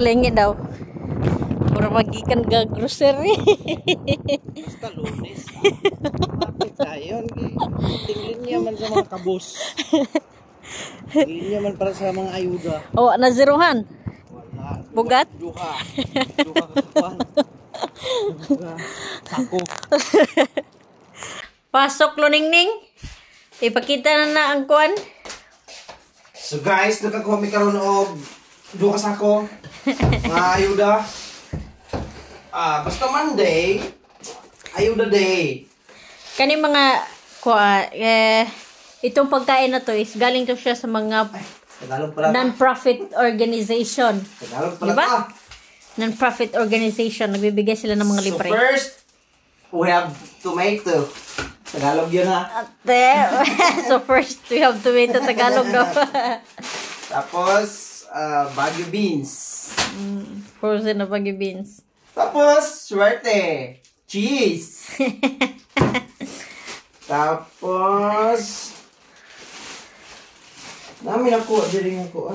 Lengi daw. Pura magikan ga grocery. Basta Lunes. Bakit tayo? Tingin niya man sa mga kabos. Tingin niya man para sa mga ayuda. Oh, naziruhan. Wala. Bugat? Duha. Duha kakuan. Duha. Sako. Pasok lo ningning. Ipakita na ang kuan. So guys, nakakuha mi karon og duha ka sako. Mga ayuda. Basta Monday, ayuda day. Kani mga itong pagkain na to is galing to siya sa mga Tagalog pala. non-profit organization. Tagalog pala. Diba? Non-profit organization. Nagbibigay sila ng mga libre. So first, we have tomato. Tagalog yun ha. So first, we have to wait to Tagalog daw. Tapos, Baguio beans. Frozen na Baguio beans. Tapos, swerte. Cheese. Tapos, namin ako. Diring ako.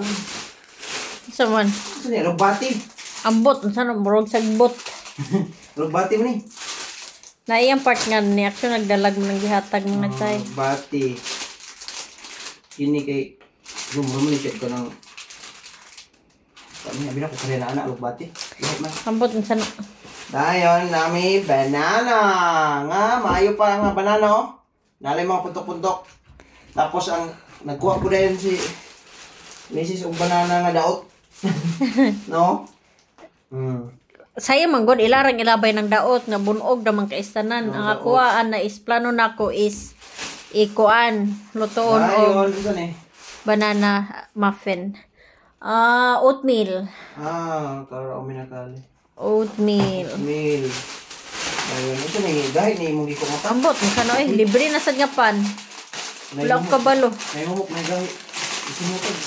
Saman. Ano yan? Lugbati. Ambot. Saan? Murog sagbot. Lugbati mo ni. Na iyang part nga ni action nagdalag mo ng gihatag mo nagtay. Lugbati. Kini kay Rumuli-check ko ng sabi na ko kaya na anak lugbati. Ambot. Saan? Dayon, nami banana. Nga, maayo pa nga banana oh. Nalay mga puntok-puntok. Tapos ang nagkuha ko din si Mrs. og banana nga daot. No? Saya manggod ilarang ilabay ng daot nga bunog damang kaistanan. Ang akuhaan na is plano nako is ikuan lutoon og banana muffin. Oatmeal. Karo kami nakali. Oatmeal. Oatmeal. Ayun, ito na yung dahil na yung ko mapa. Ambot, masano libre na sa Japan. Wala ko kabalo. May humok, may gawin. Isinutog.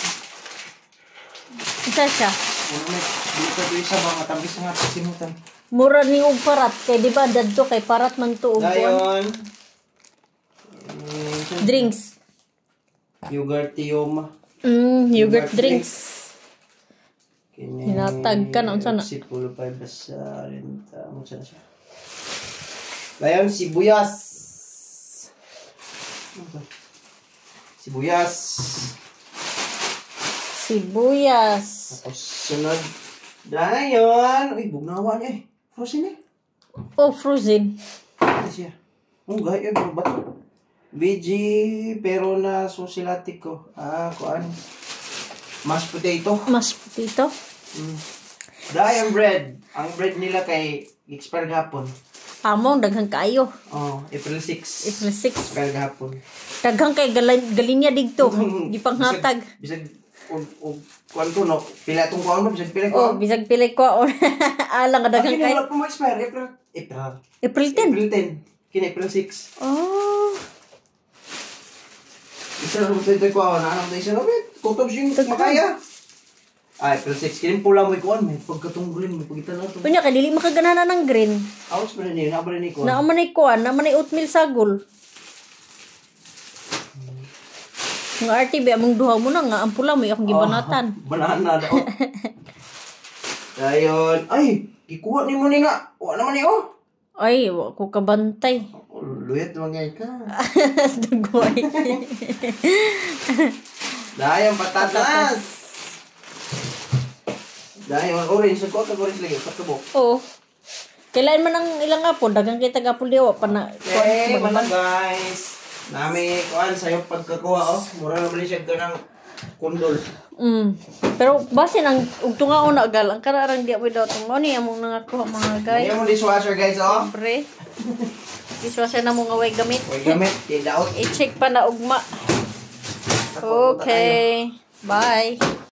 Isa siya. Dito isa ba, matambis nga isinutan. Mura ni og parat. Kaya di ba dadto kay parat man to og Dayon. drinks. Yogurtium. Yogurt drinks. Kini Hinatag ka na unsa na? Sipulo pa basa renta mo siya. Dayon sibuyas. Sibuyas. Sibuyas. Tapos sunod. Dayon, uy bugnawa niya eh. Frozen eh. Oh, frozen. Ano siya? Gaya yun, ba? Veggie, pero na susilatik ko. Kuan. Mashed potato. Mashed potato. Dayon bread. Ang bread nila kay expire gapon. Among daghang kayo. April 6. April 6. Expire gapon. Daghang kay galinya digto. Gipanghatag. Bisag kuan ko no. Pila tong kuan mo bisag pila ko. Oh, bisag pili ko. Alang nga daghang kay. Wala pa mo expire April 10. April 10. Kini April 6. Oh. Isa rin sa ito ko, naanap na isa labit. Kutob siya makaya. April 6. Kini pula mo ikuan, may pagkatong green, may pagkita na ito. Kunya kay dili makaganana ng green. Awas pa rin yun, naaba rin ikuan. Naaman ay kuan, naaman ay oatmeal sagol. Nga RTB among duha mo na nga ang pula mo akong gibanatan. Banana daw. Dayon, ay, ikuha ni mo ni nga. Wa naman ni oh. Ay, wa ko kabantay. Luyat naman ngayon ka. Dugway. Dayon, patatas. Dayon, orange. Nagkota orange lagi. Patubok. Oo. Kailan man ang ilang apol? Dagang kita gapol diwa pa na. Okay, mga guys. Nami, kuan, sa'yo pagkakuha oh. Mura na bali siya ka ng kundol. Pero base nang ugtunga una gal ang kararang di mo daw tong ni among nangakuha mga guys. Yung dishwasher guys oh. Pre. Dishwasher na mo nga way gamit. Way gamit, daot. I-check pa na ugma. Okay. Bye.